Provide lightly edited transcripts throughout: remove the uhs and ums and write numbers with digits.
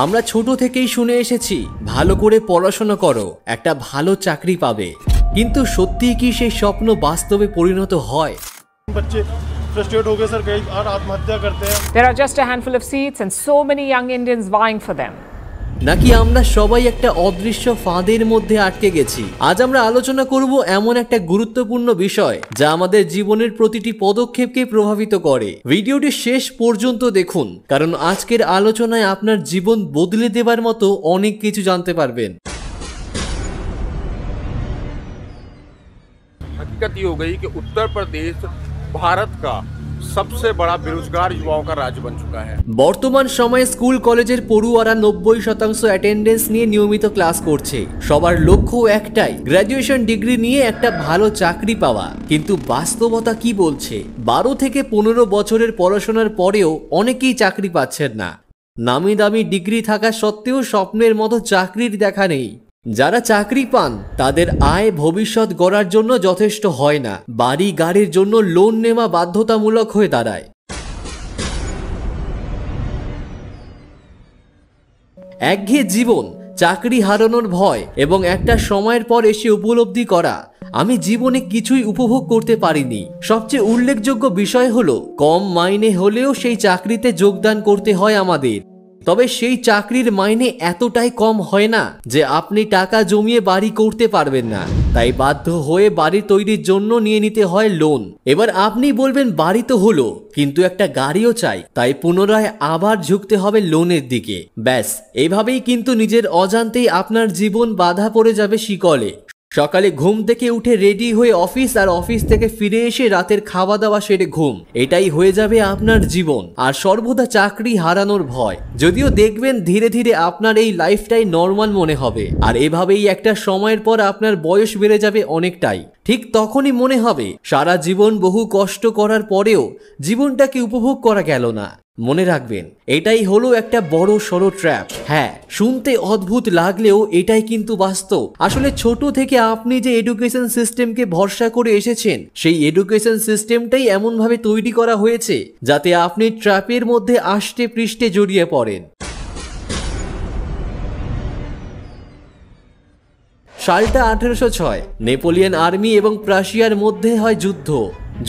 আমরা ছোট থেকেই শুনে এসেছি ভালো করে পড়াশোনা করো, একটা ভালো চাকরি পাবে। কিন্তু সত্যিই কি সেই স্বপ্ন বাস্তবে পরিণত হয়? बच्चे फ्रस्ट्रेट हो गए सर, कई और आत्महत्या करते हैं। There are just a handful of seats and so many young Indians vying for them. নাকি আমরা সবাই একটা অদৃশ্য ফাঁদের মধ্যে আটকে গেছি? আজ আমরা আলোচনা করব এমন একটা গুরুত্বপূর্ণ বিষয় যা আমাদের জীবনের প্রতিটি পদক্ষেপকে প্রভাবিত করে। ভিডিওটি শেষ পর্যন্ত দেখুন, কারণ আজকের আলোচনায় আপনার জীবন বদলে দেবার মতো অনেক কিছু জানতে পারবেন। हकीकत ये हो गई कि उत्तर प्रदेश भारत का सबसे बड़ा बेरोजगार युवाओं का राज्य बन चुका है। বর্তমান সময়ে স্কুল কলেজের পড়ুয়ারা 90% অ্যাটেন্ডেন্স নিয়ে নিয়মিত ক্লাস করছে। সবার লক্ষ্য একটাই, গ্র্যাজুয়েশন ডিগ্রি নিয়ে একটা ভালো চাকরি পাওয়া। কিন্তু বাস্তবতা কি বলছে? 12 থেকে 15 বছরের পড়াশোনার পরেও অনেকেই চাকরি পাচ্ছেন না। নামি দামি ডিগ্রি থাকা সত্ত্বেও স্বপ্নের মতো চাকরির দেখা নেই। যারা চাকরি পান তাদের আয় ভবিষ্যৎ গড়ার জন্য যথেষ্ট হয় না, বাড়ি গাড়ির জন্য লোন নেওয়া বাধ্যতামূলক হয়ে দাঁড়ায়। একঘেয়ে জীবন, চাকরি হারানোর ভয় এবং একটা সময়ের পর এসে উপলব্ধি করা আমি জীবনে কিছুই উপভোগ করতে পারিনি। সবচেয়ে উল্লেখযোগ্য বিষয় হলো কম মাইনে হলেও সেই চাকরিতে যোগদান করতে হয় আমাদের। তবে সেই চাকরির মাইনে এতটাই কম হয় না যে আপনি টাকা জমিয়ে বাড়ি করতে পারবেন না, তাই বাধ্য হয়ে বাড়ি তৈরির জন্য নিয়ে নিতে হয় লোন। এবার আপনি বলবেন বাড়ি তো হলো, কিন্তু একটা গাড়িও চাই, তাই পুনরায় আবার ঝুঁকতে হবে লোনের দিকে। ব্যাস, এভাবেই কিন্তু নিজের অজান্তেই আপনার জীবন বাধা পড়ে যাবে শিকলে। সকালে ঘুম থেকে উঠে রেডি হয়ে অফিস, আর অফিস থেকে ফিরে এসে রাতের খাওয়া দাওয়া সেরে ঘুম, এটাই হয়ে যাবে আপনার জীবন। আর সর্বদা চাকরি হারানোর ভয়। যদিও দেখবেন ধীরে ধীরে আপনার এই লাইফটাই নর্মাল মনে হবে, আর এভাবেই একটা সময়ের পর আপনার বয়স বেড়ে যাবে অনেকটাই। ঠিক তখনই মনে হবে সারা জীবন বহু কষ্ট করার পরেও জীবনটাকে উপভোগ করা গেল না। মনে রাখবেন, এটাই হলো একটা বড় সড়ো ট্র্যাপ। হ্যাঁ, শুনতে অদ্ভুত লাগলেও এটাই কিন্তু বাস্তব। আসলে ছোট থেকে আপনি যে এডুকেশন সিস্টেমকে ভরসা করে এসেছেন, সেই এডুকেশন সিস্টেমটাই এমনভাবে তৈরি করা হয়েছে যাতে আপনি ট্র্যাপের মধ্যে আষ্টে পৃষ্ঠে জড়িয়ে পড়েন। সালটা 1806। নেপোলিয়ন আর্মি এবং প্রাশিয়ার মধ্যে হয় যুদ্ধ।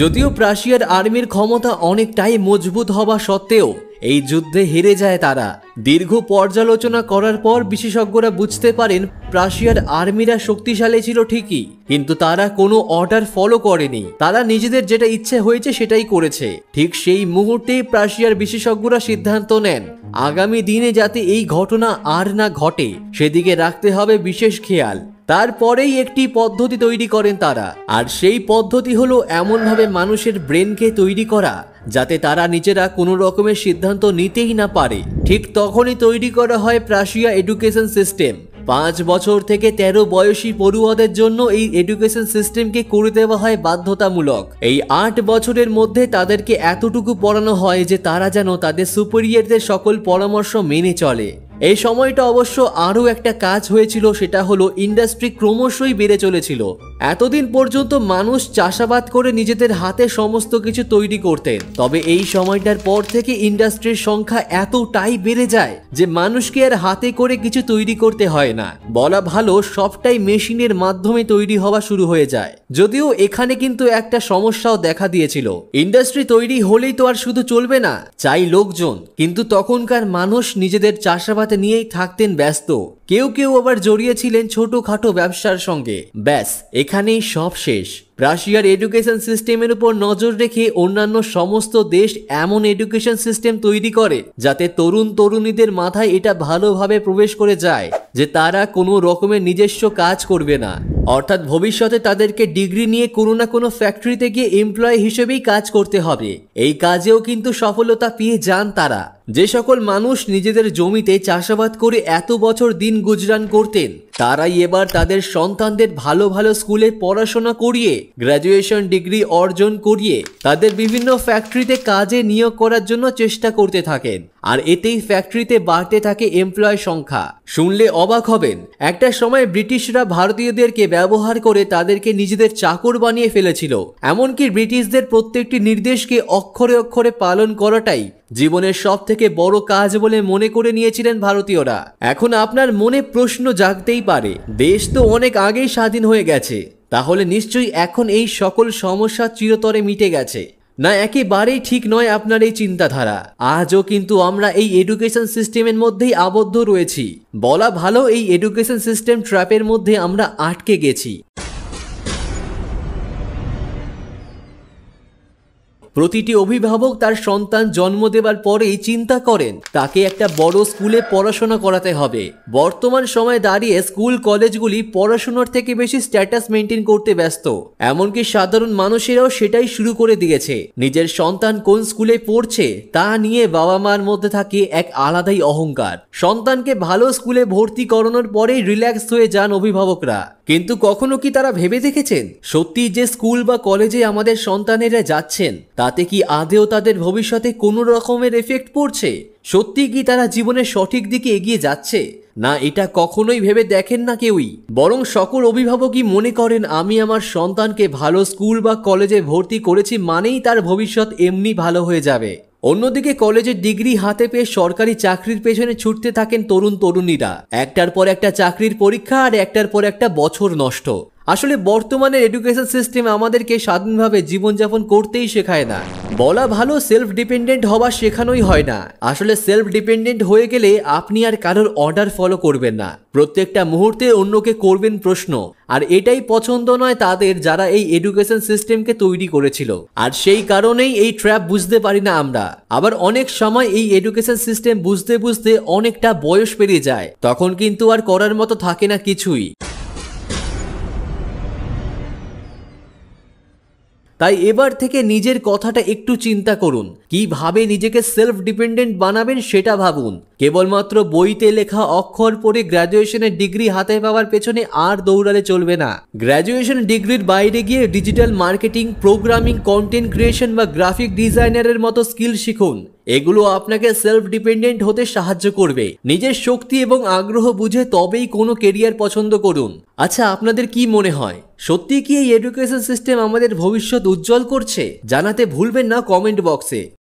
যদিও প্রাশিয়ার আর্মির ক্ষমতা অনেকটাই মজবুত হওয়া সত্ত্বেও এই যুদ্ধে হেরে যায় তারা। দীর্ঘ পর্যালোচনা করার পর বিশেষজ্ঞরা বুঝতে পারেন প্রাশিয়ার আর্মিরা শক্তিশালী ছিল ঠিকই, কিন্তু তারা কোনো অর্ডার ফলো করেনি। তারা নিজেদের যেটা ইচ্ছে হয়েছে সেটাই করেছে। ঠিক সেই মুহূর্তেই প্রাশিয়ার বিশেষজ্ঞরা সিদ্ধান্ত নেন আগামী দিনে যাতে এই ঘটনা আর না ঘটে সেদিকে রাখতে হবে বিশেষ খেয়াল। তারপরেই একটি পদ্ধতি তৈরি করেন তারা, আর সেই পদ্ধতি হলো এমনভাবে মানুষের ব্রেনকে তৈরি করা যাতে তারা নিজেরা কোনো রকমের সিদ্ধান্ত নিতেই না পারে। ঠিক তখনই তৈরি করা হয় প্রাশিয়া এডুকেশন সিস্টেম। 5 বছর থেকে 13 বয়সী পড়ুয়াদের জন্য এই এডুকেশন সিস্টেমকে করে দেওয়া হয় বাধ্যতামূলক। এই 8 বছরের মধ্যে তাদেরকে এতটুকু পড়ানো হয় যে তারা যেন তাদের সুপিরিয়রদের সকল পরামর্শ মেনে চলে। এই সময়টা অবশ্য আরও একটা কাজ হয়েছিল, সেটা হলো ইন্ডাস্ট্রি ক্রমশই বেড়ে চলেছিল। এতদিন পর্যন্ত মানুষ চাষাবাদ করে নিজেদের হাতে সমস্ত কিছু তৈরি করতেন, তবে এই সময়টার পর থেকে ইন্ডাস্ট্রির সংখ্যা এতটাই বেড়ে যায় যে মানুষকে আর হাতে করে কিছু তৈরি করতে হয় না, বলা ভালো সবটাই মেশিনের মাধ্যমে তৈরি হওয়া শুরু হয়ে যায়। যদিও এখানে কিন্তু একটা সমস্যাও দেখা দিয়েছিল। ইন্ডাস্ট্রি তৈরি হলেই তো আর শুধু চলবে না, চাই লোকজন। কিন্তু তখনকার মানুষ নিজেদের চাষাবাদ নিয়েই থাকতেন ব্যস্ত। কেউ কেউ আবার জড়িয়েছিলেন ছোটখাটো ব্যবসার সঙ্গে। ব্যাস, এখানেই সব শেষ। রাশিয়ার এডুকেশন সিস্টেমের উপর নজর রেখে অন্যান্য সমস্ত দেশ এমন এডুকেশন সিস্টেম তৈরি করে যাতে তরুণ তরুণীদের মাথায় এটা ভালোভাবে প্রবেশ করে যায় যে তারা কোনো রকমের নিজস্ব কাজ করবে না। অর্থাৎ ভবিষ্যতে তাদেরকে ডিগ্রি নিয়ে কোনো না কোনো ফ্যাক্টরিতে গিয়ে এমপ্লয়ি হিসেবেই কাজ করতে হবে। এই কাজেও কিন্তু সফলতা পেয়ে যান তারা। যে সকল মানুষ নিজেদের জমিতে চাষাবাদ করে এত বছর দিন গুজরান করতেন, তারাই এবার তাদের সন্তানদের ভালো ভালো স্কুলে পড়াশোনা করিয়ে গ্র্যাজুয়েশন ডিগ্রি অর্জন করিয়ে তাদের বিভিন্ন ফ্যাক্টরিতে কাজে নিয়োগ করার জন্য চেষ্টা করতে থাকেন, আর এতেই ফ্যাক্টরিতে বাড়তে থাকে এমপ্লয় সংখ্যা। শুনলে অবাক হবেন, একটা সময় ব্রিটিশরা ভারতীয়দেরকে ব্যবহার করে তাদেরকে নিজেদের চাকর বানিয়ে ফেলেছিল। এমনকি ব্রিটিশদের প্রত্যেকটি নির্দেশকে অক্ষরে অক্ষরে পালন করাটাই জীবনের সব থেকে বড় কাজ বলে মনে করে নিয়েছিলেন ভারতীয়রা। এখন আপনার মনে প্রশ্ন জাগতেই পারে, দেশ তো অনেক আগেই স্বাধীন হয়ে গেছে, তাহলে নিশ্চয়ই এখন এই সকল সমস্যা চিরতরে মিটে গেছে। না, একেবারেই ঠিক নয় আপনার এই চিন্তাধারা। আজও কিন্তু আমরা এই এডুকেশন সিস্টেমের মধ্যেই আবদ্ধ রয়েছি। বলা ভালো, এই এডুকেশন সিস্টেম ট্র্যাপের মধ্যে আমরা আটকে গেছি। প্রতিটি অভিভাবক তার সন্তান জন্ম দেবার পরেই চিন্তা করেন তাকে একটা বড় স্কুলে পড়াশোনা করাতে হবে। বর্তমান সময়ে দাঁড়িয়ে স্কুল কলেজগুলি পড়াশোনার থেকে বেশি স্ট্যাটাস মেনটেন করতে ব্যস্ত। এমনকি সাধারণ মানুষেরাও সেটাই শুরু করে দিয়েছে। নিজের সন্তান কোন স্কুলে পড়ছে তা নিয়ে বাবা মার মধ্যে থাকে এক আলাদাই অহংকার। সন্তানকে ভালো স্কুলে ভর্তি করানোর পরেই রিল্যাক্স হয়ে যান অভিভাবকরা। কিন্তু কখনো কি তারা ভেবে দেখেছেন সত্যি যে স্কুল বা কলেজে আমাদের সন্তানেরা যাচ্ছেন তাতে কি আদেও তাদের ভবিষ্যতে কোনো রকমের এফেক্ট পড়ছে? সত্যি কি তারা জীবনের সঠিক দিকে এগিয়ে যাচ্ছে? না, এটা কখনোই ভেবে দেখেন না কেউই। বরং সকল অভিভাবকই মনে করেন আমি আমার সন্তানকে ভালো স্কুল বা কলেজে ভর্তি করেছি মানেই তার ভবিষ্যৎ এমনি ভালো হয়ে যাবে। অন্যদিকে কলেজের ডিগ্রি হাতে পেয়ে সরকারি চাকরির পেছনে ছুটতে থাকেন তরুণ তরুণীরা। একটার পর একটা চাকরির পরীক্ষা আর একটার পর একটা বছর নষ্ট। আসলে বর্তমানের এডুকেশন সিস্টেম আমাদেরকে স্বাধীনভাবে জীবনযাপন করতেই শেখায় না। বলা ভালো, সেলফ ডিপেন্ডেন্ট হওয়া শেখানোই হয় না। আসলে সেলফ ডিপেন্ডেন্ট হয়ে গেলে আপনি আর কারোর অর্ডার ফলো করবেন না, প্রত্যেকটা মুহূর্তে অন্যকে করবেন প্রশ্ন। আর এটাই পছন্দ নয় তাদের, যারা এই এডুকেশন সিস্টেমকে তৈরি করেছিল। আর সেই কারণেই এই ট্র্যাপ বুঝতে পারি না আমরা। আবার অনেক সময় এই এডুকেশন সিস্টেম বুঝতে বুঝতে অনেকটা বয়স পেরিয়ে যায়, তখন কিন্তু আর করার মতো থাকে না কিছুই। তাই এবার থেকে নিজের কথাটা একটু চিন্তা করুন, কিভাবে নিজেকে সেলফ ডিপেন্ডেন্ট বানাবেন সেটা ভাবুন। কেবলমাত্র বইতে লেখা অক্ষর পড়ে গ্র্যাজুয়েশনের ডিগ্রি হাতে পাওয়ার পেছনে আর দৌড়ালে চলবে না। গ্র্যাজুয়েশন ডিগ্রির বাইরে গিয়ে digital marketing, programming, content creation বা গ্রাফিক ডিজাইনারের মতো স্কিল শিখুন। এগুলো আপনাকে সেলফ ডিপেন্ডেন্ট হতে সাহায্য করবে। নিজের শক্তি এবং আগ্রহ বুঝে তবেই কোনো কেরিয়ার পছন্দ করুন। আচ্ছা, আপনাদের কি মনে হয়, সত্যি কি এই এডুকেশন সিস্টেম আমাদের ভবিষ্যৎ উজ্জ্বল করছে? জানাতে ভুলবেন না কমেন্ট বক্সে।